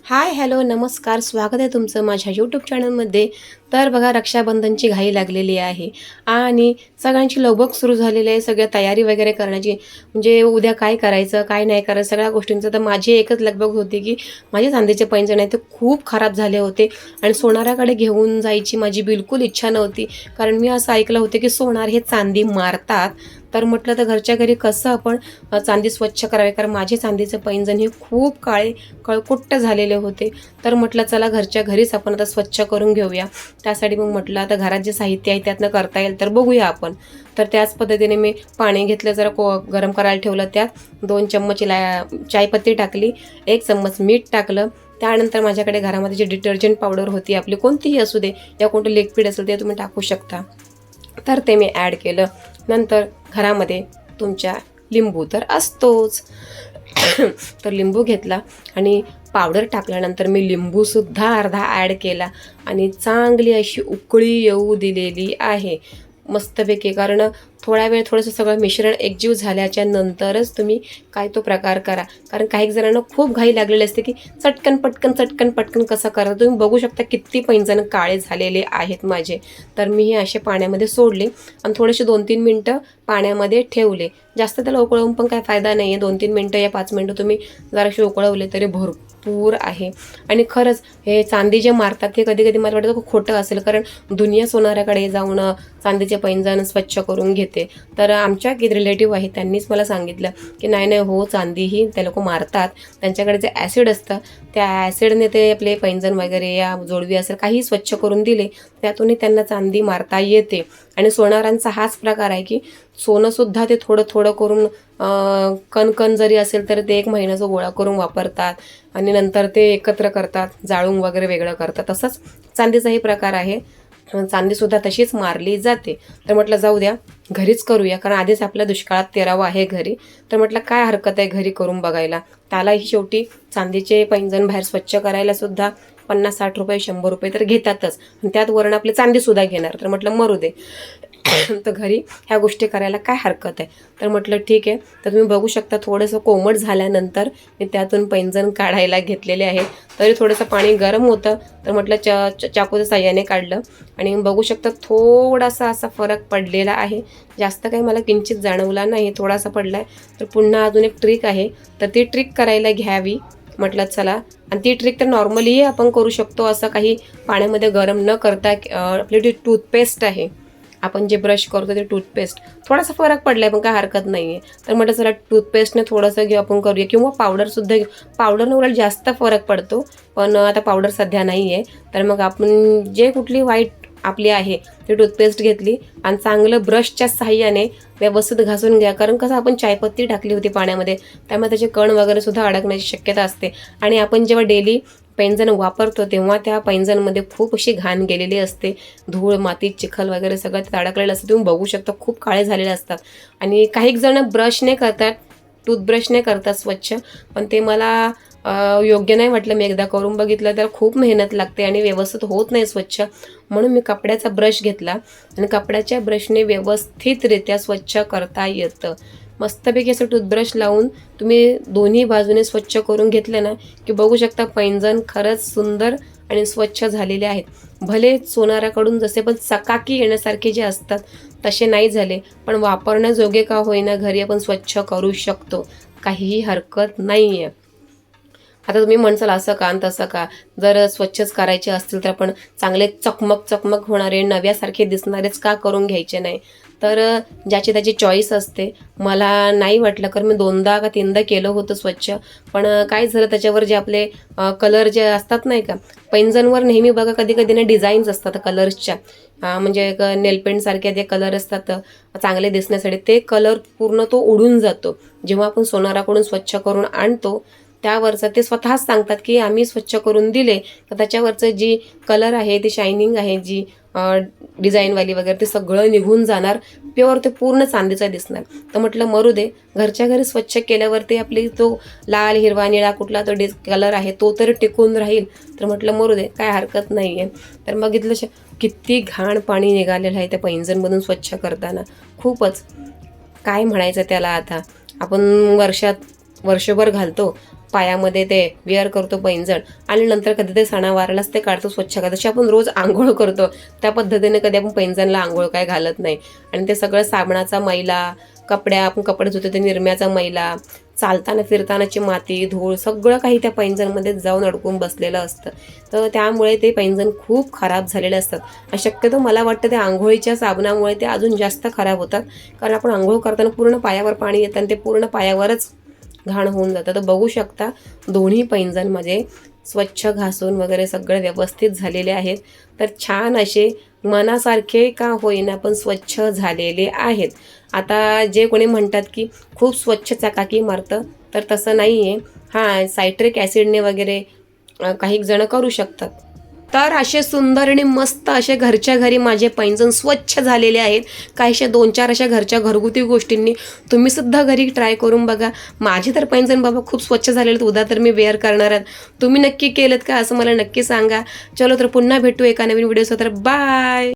Hi hello नमस्कार, स्वागत आहे तुमचं माझ्या यूट्यूब चॅनलमध्ये. तर बघा, रक्षाबंधनची घाई लागलेली आहे आणि सगळ्यांची लगबग सुरू झालेली आहे, सगळ्या तयारी वगैरे करण्याची. म्हणजे उद्या काय करायचं काय नाही करायचं सगळ्या गोष्टींचं. तर माझी एकच लगबग होती की माझे चांदीचे पैंजण आहे ते खूप खराब झाले होते आणि सोनाराकडे घेऊन जायची माझी बिलकुल इच्छा नव्हती. कारण मी असं ऐकलं होतं की सोनार हे चांदी मारतात. तर म्हटलं तर घरच्या घरी कसं आपण चांदी स्वच्छ करावे, कारण माझे चांदीचे पैंजण हे खूप काळे कळकुट्ट झालेले होते. तर म्हटलं चला घरच्या घरीच आपण आता स्वच्छ करून घेऊया. त्यासाठी मग म्हटलं आता घरात जे साहित्य आहे त्यातनं करता येईल तर बघूया आपण. तर त्याच पद्धतीने मी पाणी घेतलं, जरा गरम करायला ठेवलं. त्यात 2 चम्मच चायपत्ती टाकली, 1 चम्मच मीठ टाकलं. त्यानंतर माझ्याकडे घरामध्ये जी डिटर्जंट पावडर होती आपली कोणतीही असू दे, या कोणतं लिक्विड असेल ते तुम्ही टाकू शकता. तर ते मी ॲड केलं. नंतर घरामध्ये तुमच्या लिंबू तर असतोच. तर लिंबू घेतला आणि पावडर टाकल्यानंतर मी लिंबूसुद्धा अर्धा ॲड केला आणि चांगली अशी उकळी येऊ दिलेली आहे मस्तपैकी. कारण थोडा वेळ थोडंसं सगळं मिश्रण एकजीव झाल्याच्या नंतरच तुम्ही काय तो प्रकार करा. कारण काही जणांना खूप घाई लागलेली असते की चटकन पटकन कसं करा. तुम्ही बघू शकता किती पैंजण काळे झालेले आहेत माझे. तर मी हे असे पाण्यामध्ये सोडले आणि थोडेसे 2-3 मिनटं पाण्यामध्ये ठेवले. जास्त त्याला उकळवून पण काय फायदा नाही आहे. 2-3 मिनटं या 5 मिनटं तुम्ही जरासे उकळवले तरी भरपूर आहे. आणि खरंच हे चांदी जे मारतात ते कधी कधी मला वाटतं खोटं असेल, कारण दुनिया सोनाराकडे जाऊन चांदीचे पैंजण स्वच्छ करून घेते. तर आमच्या एक रिलेटिव्ह आहे त्यांनीच मला सांगितलं की नाही हो, चांदी ही ते लोक मारतात. त्यांच्याकडे जे ॲसिड असतं त्या ॲसिडने ते आपले पैंजण वगैरे या जोडवी असेल काही स्वच्छ करून दिले, त्यातूनही त्यांना चांदी मारता येते. आणि सोनारांचा हाच प्रकार आहे की सोनंसुद्धा ते थोडं थोडं करून कण जरी असेल तर ते 1 महिन्याचा गोळा करून वापरतात आणि नंतर ते एकत्र करतात, जाळून वगैरे वेगळं करतात. तसंच चांदीचाही प्रकार आहे. चांदीसुद्धा तशीच मारली जाते. तर म्हटलं जाऊ द्या घरीच करूया, कारण आधीच आपल्या दुष्काळात तेरावं आहे घरी. तर म्हटलं काय हरकत आहे घरी करून बघायला. त्यालाही शेवटी चांदीचे पैंजण बाहेर स्वच्छ करायला सुद्धा 50-60 रुपये 100 रुपये तर घेतातच आणि त्यात वरण आपली चांदीसुद्धा घेणार. तर म्हटलं मरू दे. तर घरी ह्या गोष्टी करायला काय हरकत आहे. तर म्हटलं ठीक आहे. तर तुम्ही बघू शकता थोडंसं कोमट झाल्यानंतर मी त्यातून पैंजण काढायला घेतलेले आहे. तरी थोडंसं पाणी गरम होतं, तर म्हटलं चाकूच्या साह्याने काढलं आणि बघू शकता थोडासा असा फरक पडलेला आहे. जास्त काही मला किंचित जाणवला नाही, थोडासा पडला आहे. तर पुन्हा अजून एक ट्रिक आहे, तर ती ट्रिक करायला घ्यावी म्हटलं चला. आणि ती ट्रिक तर नॉर्मलीही आपण करू शकतो, असं काही पाण्यामध्ये गरम न करता. आपली जी टूथपेस्ट आहे, आपण जे ब्रश करतो ते टूथपेस्ट, थोडासा फरक पडला आहे पण काय हरकत नाही आहे. तर म्हटलं चला टूथपेस्टने थोडंसं घेऊ आपण करूया, किंवा पावडरसुद्धा घेऊ. पावडरनं उलट जास्त फरक पडतो, पण आता पावडर सध्या नाही आहे. तर मग आपण जे कुठली वाईट आपली आहे ती टूथपेस्ट घेतली आणि चांगलं ब्रशच्या साहाय्याने व्यवस्थित घासून घ्या. कारण कसं आपण चायपत्ती टाकली होती पाण्यामध्ये, त्यामुळे त्याचे कण वगैरे सुद्धा अडकण्याची शक्यता असते. आणि आपण जेव्हा डेली पैंजण वापरतो तेव्हा त्या पैंजणमध्ये खूप अशी घाण गेलेली असते. धूळ माती चिखल वगैरे सगळं ते अडकलेलं असतं. तुम्ही बघू शकता खूप काळे झालेले असतात. आणि काही जण ब्रशने करतात, टूथब्रशने करतात स्वच्छ, पण ते मला योग्य नाही वाटलं. मी एकदा करून बघितलं तर खूप मेहनत लागते आणि व्यवस्थित होत नाही स्वच्छ. म्हणून मी कपड्याचा ब्रश घेतला आणि कपड्याच्या ब्रशने व्यवस्थितरित्या स्वच्छ करता येतं. मस्तपैकी असं टूथब्रश लावून तुम्ही दोन्ही बाजूने स्वच्छ करून घेतलं ना की बघू शकता पैंजण खरंच सुंदर आणि स्वच्छ झालेले आहेत. भले सोनाराकडून जसे पण चकाकी येण्यासारखे जे असतात तसे नाही झाले, पण वापरण्याजोगे का होईना घरी आपण स्वच्छ करू शकतो, काहीही हरकत नाही आहे. आता तुम्ही म्हणसाल असं का आणि तसं का. जर स्वच्छच करायचे असतील तर आपण चांगले चकमक होणारे नव्यासारखे दिसणारेच का करून घ्यायचे नाही. तर ज्याची त्याची चॉईस असते. मला नाही वाटलं, कारण मी 2दा का 3दा केलं होतं स्वच्छ. पण काय झालं त्याच्यावर जे आपले कलर जे असतात नाही का, पैंजणवर नेहमी बघा कधी कधी ना डिझाईन्स असतात कलर्सच्या. म्हणजे एक नेलपेंटसारखे ते कलर असतात चांगले दिसण्यासाठी, ते कलर पूर्ण तो उडून जातो जेव्हा आपण सोनाराकडून स्वच्छ करून आणतो. त्यावरचं ते स्वतःच सांगतात की आम्ही स्वच्छ करून दिले तर त्याच्यावरचं जी कलर आहे, ती शायनिंग आहे, जी डिझाईनवाली वगैरे, ते सगळं निघून जाणार. प्युअर ते पूर्ण चांदीचा दिसणार. तर म्हटलं मरू दे, घरच्या घरी स्वच्छ केल्यावरती आपली तो लाल हिरवा निळा कुठला तो कलर आहे तो तरी टिकून राहील. तर म्हटलं मरू दे, काय हरकत नाही आहे. तर बघितलं किती घाण पाणी निघालेलं आहे त्या पैंजणमधून स्वच्छ करताना. खूपच काय म्हणायचं त्याला. आता आपण वर्षभर घालतो पायामध्ये ते वेअर करतो पैंजण आणि नंतर कधी ते सणावारालाच ते काढतो स्वच्छ का. जशी आपण रोज आंघोळ करतो त्या पद्धतीने कधी आपण पैंजणला आंघोळ काय घालत नाही. आणि ते सगळं साबणाचा मैला, आपण कपडे धुतो ते निरम्याचा मैला, चालताना फिरतानाची माती धूळ सगळं काही त्या पैंजणमध्ये जाऊन अडकून बसलेलं असतं. तर त्यामुळे ते पैंजण खूप खराब झालेले असतात. आणि शक्यतो मला वाटतं ते आंघोळीच्या साबणामुळे ते अजून जास्त खराब होतात. कारण आपण आंघोळ करताना पूर्ण पायावर पाणी येतं आणि ते पूर्ण पायावरच घाण होऊन जातं. तर बघू शकता दोन्ही पैंजण माझे स्वच्छ घासून वगैरे सगळे व्यवस्थित झालेले आहेत. तर छान असे मनासारखे का होईना पण स्वच्छ झालेले आहेत. आता जे कोणी म्हणतात की खूप स्वच्छ चकाकी मारतं, तर तसं नाही आहे. हां, सायट्रिक ॲसिडने वगैरे काही जण करू शकतात. तर असे सुंदर आणि मस्त असे घरच्या घरी माझे पैंजण स्वच्छ झालेले आहेत. काहीशा 2-4 अशा घरच्या घरगुती गोष्टींनी तुम्ही सुद्धा घरी ट्राय करून बघा. माझे तर पैंजण बाबा खूप स्वच्छ झालेले आहेत. उद्या तर मी वेअर करणार आहे. तुम्ही नक्की केलेत का असं मला नक्की सांगा. चलो तर पुन्हा भेटू एका नवीन व्हिडिओसोबत. तर बाय.